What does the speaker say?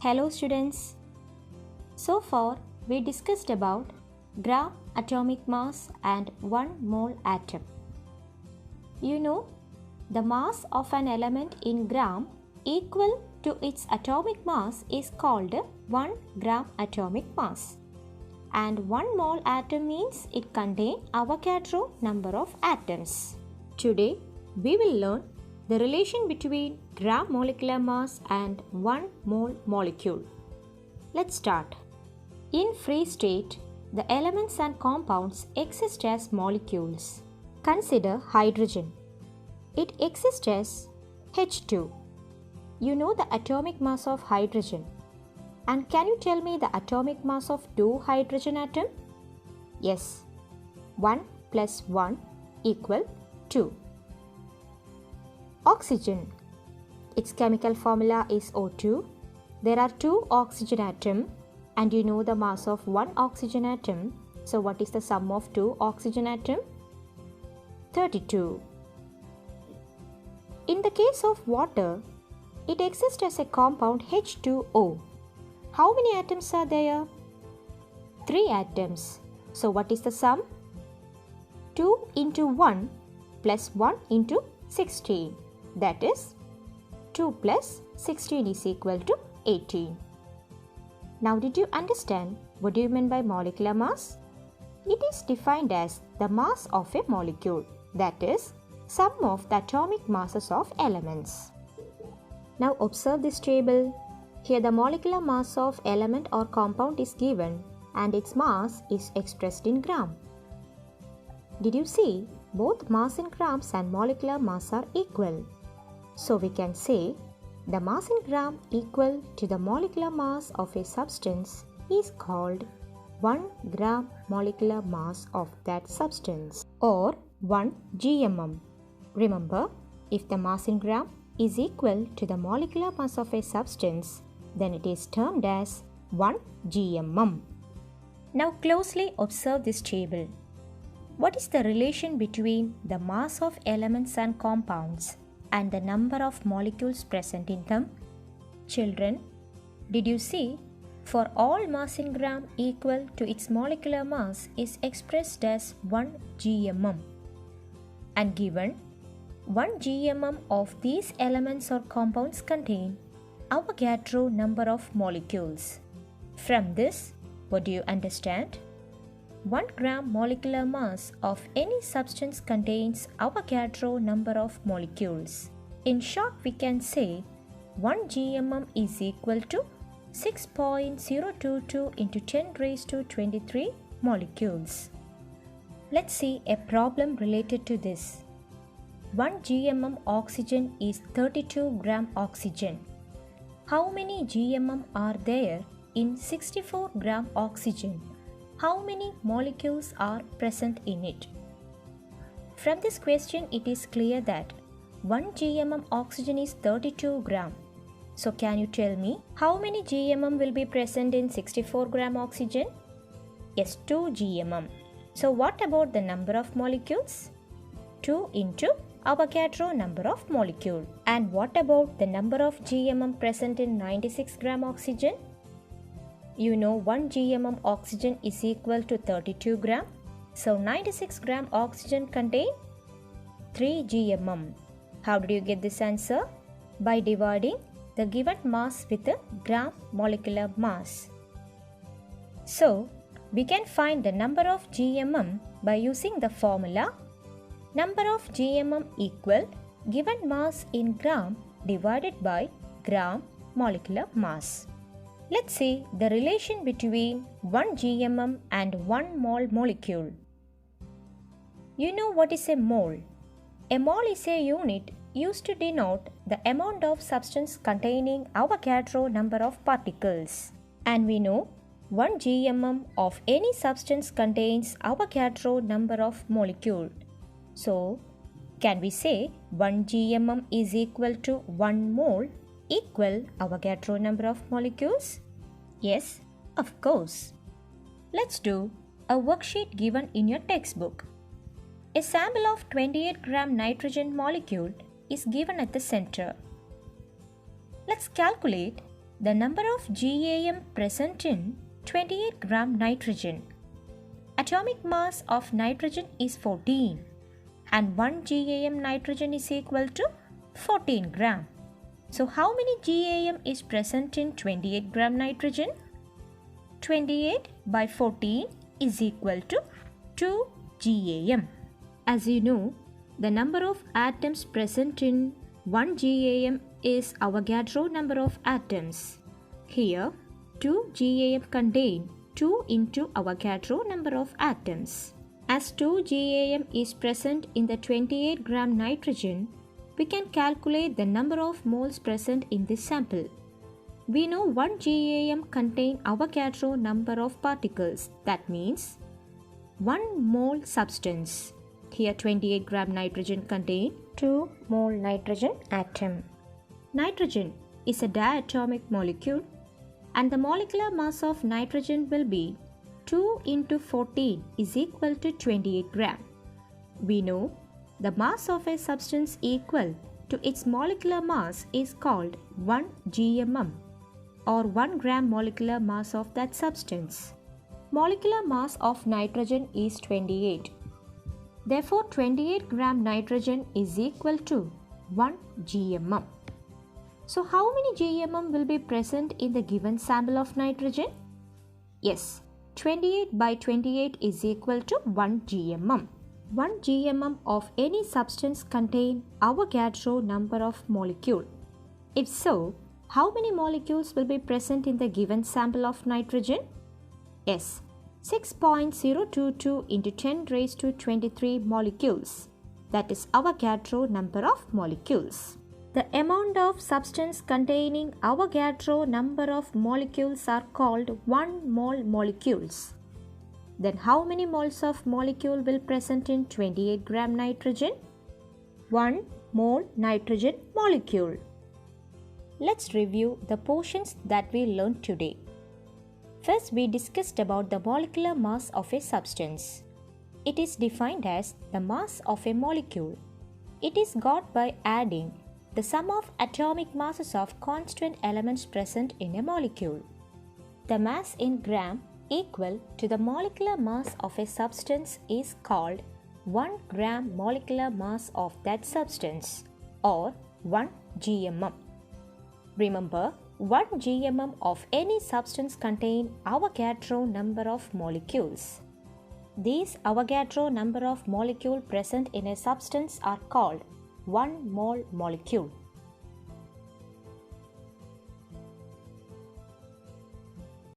Hello students. So far we discussed about gram atomic mass and 1 mole atom. You know, the mass of an element in gram equal to its atomic mass is called 1 gram atomic mass. And 1 mole atom means it contains Avogadro number of atoms. Today we will learn the relation between gram molecular mass and 1 mole molecule. Let's start. In free state, the elements and compounds exist as molecules. Consider hydrogen. It exists as H2. You know the atomic mass of hydrogen. And can you tell me the atomic mass of 2 hydrogen atom? Yes. 1 plus 1 equal 2. Oxygen. Its chemical formula is O2. There are 2 oxygen atoms and you know the mass of 1 oxygen atom. So what is the sum of 2 oxygen atoms? 32. In the case of water, it exists as a compound H2O. How many atoms are there? 3 atoms. So what is the sum? 2 into 1 plus 1 into 16. That is 2 plus 16 is equal to 18. Now did you understand what do you mean by molecular mass? It is defined as the mass of a molecule, that is, sum of the atomic masses of elements. Now observe this table. Here the molecular mass of element or compound is given and its mass is expressed in gram. Did you see? Both mass in grams and molecular mass are equal. So we can say the mass in gram equal to the molecular mass of a substance is called 1 gram molecular mass of that substance or 1 GMM. Remember, if the mass in gram is equal to the molecular mass of a substance, then it is termed as 1 GMM. Now closely observe this table. What is the relation between the mass of elements and compounds and the number of molecules present in them? Children, did you see? For all mass in gram equal to its molecular mass is expressed as 1 GMM. And given 1 GMM of these elements or compounds contain Avogadro number of molecules. From this, what do you understand? 1 gram molecular mass of any substance contains Avogadro number of molecules. In short, we can say 1 GMM is equal to 6.022 into 10 raised to 23 molecules. Let's see a problem related to this. 1 GMM oxygen is 32 gram oxygen. How many GMM are there in 64 gram oxygen? How many molecules are present in it? From this question, it is clear that 1 GMM oxygen is 32 gram. So can you tell me how many GMM will be present in 64 gram oxygen? Yes, 2 GMM. So what about the number of molecules? 2 into Avogadro number of molecule. And what about the number of GMM present in 96 gram oxygen? You know 1 GMM oxygen is equal to 32 gram. So 96 gram oxygen contain 3 GMM. How did you get this answer? By dividing the given mass with the gram molecular mass. So we can find the number of GMM by using the formula number of GMM equal given mass in gram divided by gram molecular mass. Let's see the relation between 1 GMM and 1 mole molecule. You know what is a mole? A mole is a unit used to denote the amount of substance containing Avogadro number of particles. And we know 1 GMM of any substance contains Avogadro number of molecule. So, can we say 1 GMM is equal to 1 mole equal Avogadro number of molecules? Yes, of course. Let's do a worksheet given in your textbook. A sample of 28 gram nitrogen molecule is given at the center. Let's calculate the number of GAM present in 28 gram nitrogen. Atomic mass of nitrogen is 14 and 1 GAM nitrogen is equal to 14 gram. So how many GAM is present in 28 gram nitrogen? 28 by 14 is equal to 2 GAM. As you know, the number of atoms present in 1 GAM is Avogadro number of atoms. Here, 2 GAM contain 2 into Avogadro number of atoms. As 2 GAM is present in the 28 gram nitrogen, we can calculate the number of moles present in this sample. We know 1 GAM contain Avogadro number of particles. That means 1 mole substance. Here 28 gram nitrogen contain 2 mole nitrogen atom. Nitrogen is a diatomic molecule and the molecular mass of nitrogen will be 2 into 14 is equal to 28 gram. We know the mass of a substance equal to its molecular mass is called 1 GMM or 1 gram molecular mass of that substance. Molecular mass of nitrogen is 28. Therefore, 28 gram nitrogen is equal to 1 GMM. So, how many GMM will be present in the given sample of nitrogen? Yes, 28 by 28 is equal to 1 GMM. 1 GMM of any substance contain Avogadro number of molecule. If so, how many molecules will be present in the given sample of nitrogen? Yes, 6.022 into 10 raised to 23 molecules. That is Avogadro number of molecules. The amount of substance containing Avogadro number of molecules are called 1 mole molecules. Then how many moles of molecule will present in 28 gram nitrogen? 1 mole nitrogen molecule. Let's review the portions that we learned today. First, we discussed about the molecular mass of a substance. It is defined as the mass of a molecule. It is got by adding the sum of atomic masses of constant elements present in a molecule. The mass in gram equal to the molecular mass of a substance is called 1 gram molecular mass of that substance or 1 GMM. Remember, 1 GMM of any substance contain Avogadro number of molecules. These Avogadro number of molecule present in a substance are called 1 mole molecule.